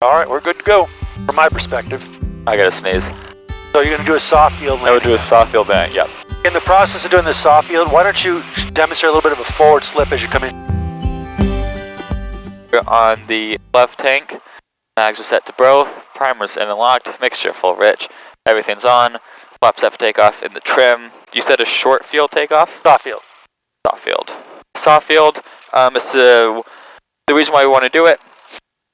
All right, we're good to go from my perspective. I gotta sneeze. So you're going to do a soft field landing? I would do a soft field landing, yep. In the process of doing the soft field, why don't you demonstrate a little bit of a forward slip as you come in? We're on the left tank. Mags are set to both. Primers in and locked. Mixture full rich. Everything's on. Flaps set for takeoff in the trim. You said a short field takeoff? Soft field. Soft field. Soft field is the reason why we want to do it.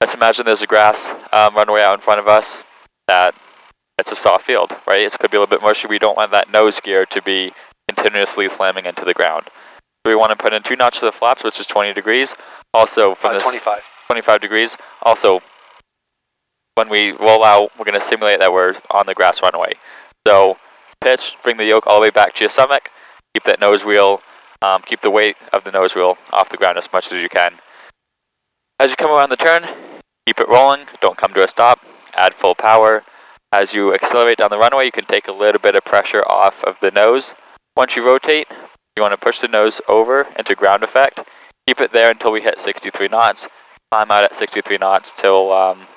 Let's imagine there's a grass runway out in front of us that it's a soft field, right? It could be a little bit mushy. We don't want that nose gear to be continuously slamming into the ground. So we want to put in 2 notches of flaps, which is 20 degrees. Also, from this 25 degrees. Also, when we roll out, we're going to simulate that we're on the grass runway. So pitch, bring the yoke all the way back to your stomach. Keep that nose wheel, keep the weight of the nose wheel off the ground as much as you can. As you come around the turn, keep it rolling. Don't come to a stop. Add full power. As you accelerate down the runway, you can take a little bit of pressure off of the nose. Once you rotate, you want to push the nose over into ground effect. Keep it there until we hit 63 knots. Climb out at 63 knots till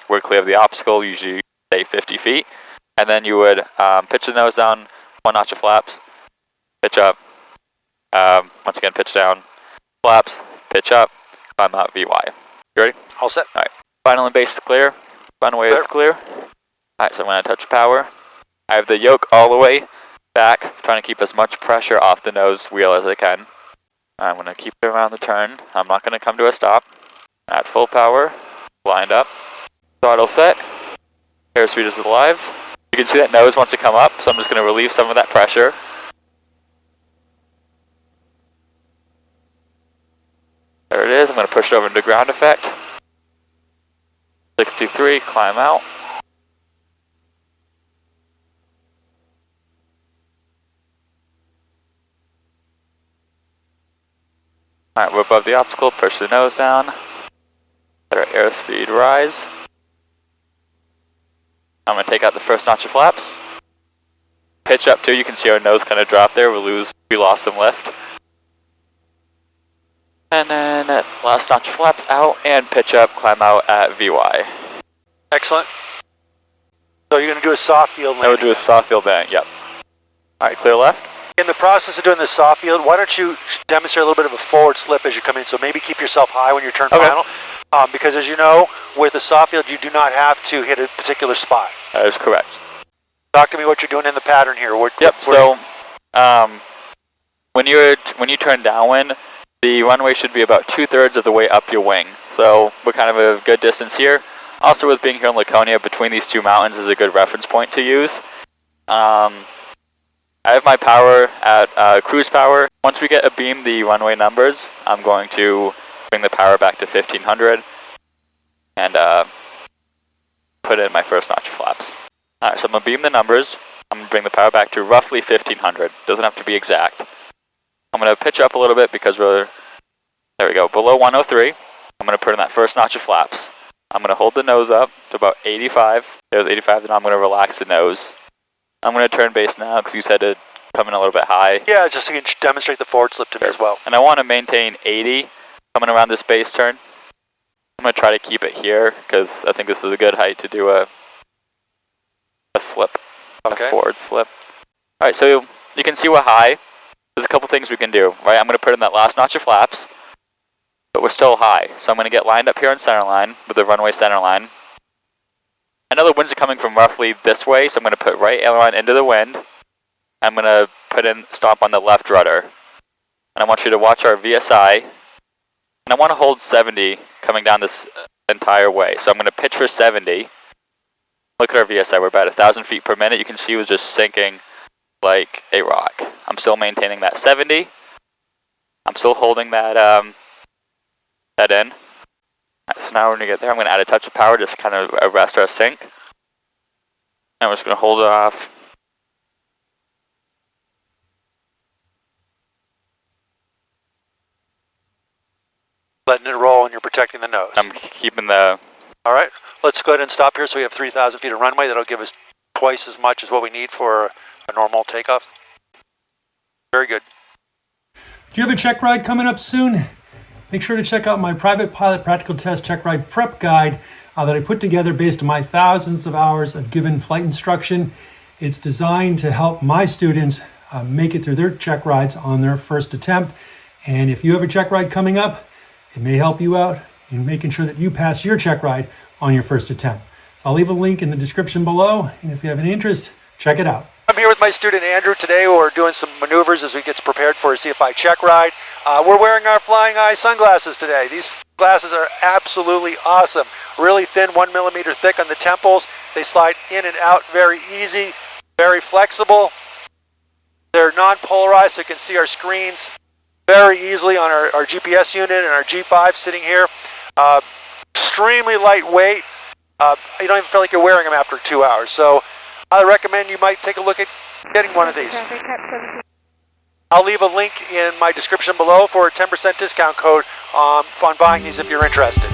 we're clear of the obstacle, usually say 50 feet. And then you would pitch the nose down, 1 notch of flaps, pitch up. Once again, pitch down, flaps, pitch up, climb out VY. You ready? All set. All right. Final and base is clear. Runway is clear. All right, so I'm going to touch power. I have the yoke all the way back, trying to keep as much pressure off the nose wheel as I can. I'm going to keep it around the turn. I'm not going to come to a stop. At full power, lined up. Throttle set. Airspeed is alive. You can see that nose wants to come up, so I'm just going to relieve some of that pressure. There it is. I'm going to push it over into ground effect. 63, climb out. Alright, we're above the obstacle, push the nose down. Let our airspeed rise. I'm going to take out the first notch of flaps. Pitch up too, you can see our nose kind of drop there, we lost some lift. And then last notch of flaps out and pitch up, climb out at VY. Excellent. So you're going to do a soft field landing? I would do a soft field landing, yep. Alright, clear left. In the process of doing the soft field, why don't you demonstrate a little bit of a forward slip as you come in? So maybe keep yourself high when you turn final. Because as you know, with the soft field, you do not have to hit a particular spot. That is correct. Talk to me what you're doing in the pattern here. So when you turn downwind, the runway should be about 2/3 of the way up your wing. So we're kind of a good distance here. Also, with being here in Laconia, between these 2 mountains is a good reference point to use. I have my power at cruise power. Once we get abeam the runway numbers, I'm going to bring the power back to 1500 and put in my first notch of flaps. Alright, so I'm going to beam the numbers. I'm going to bring the power back to roughly 1500. Doesn't have to be exact. I'm going to pitch up a little bit because there we go, below 103. I'm going to put in that first notch of flaps. I'm going to hold the nose up to about 85. There's 85, then I'm going to relax the nose. I'm going to turn base now because you said to come in a little bit high. Yeah, just so you can demonstrate the forward slip to me as well. And I want to maintain 80 coming around this base turn. I'm going to try to keep it here because I think this is a good height to do a slip, a forward slip. All right, so you can see we're high. There's a couple things we can do, right? I'm going to put in that last notch of flaps, but we're still high. So I'm going to get lined up here in center line with the runway center line. I know the winds are coming from roughly this way, so I'm going to put right aileron into the wind. I'm going to stomp on the left rudder. And I want you to watch our VSI. And I want to hold 70 coming down this entire way. So I'm going to pitch for 70. Look at our VSI, we're about 1,000 feet per minute. You can see it was just sinking like a rock. I'm still maintaining that 70. I'm still holding that in. So now we're going to get there. I'm going to add a touch of power, just kind of arrest our sink. And we're just going to hold it off. Letting it roll and you're protecting the nose. I'm keeping the... All right, let's go ahead and stop here. So we have 3,000 feet of runway. That'll give us twice as much as what we need for a normal takeoff. Very good. Do you have a check ride coming up soon? Make sure to check out my private pilot practical test check ride prep guide. that I put together based on my thousands of hours of given flight instruction. It's designed to help my students make it through their check rides on their first attempt. And if you have a check ride coming up, it may help you out in making sure that you pass your check ride on your first attempt. So I'll leave a link in the description below, and if you have any interest, check it out. I'm here with my student Andrew today. We're doing some maneuvers as we get prepared for a CFI check ride. We're wearing our Flying Eye sunglasses today. These glasses are absolutely awesome. Really thin, 1 millimeter thick on the temples. They slide in and out very easy, very flexible. They're non-polarized, so you can see our screens very easily on our GPS unit and our G5 sitting here. Extremely lightweight. You don't even feel like you're wearing them after 2 hours. So I recommend you might take a look at getting one of these. I'll leave a link in my description below for a 10% discount code on buying these if you're interested.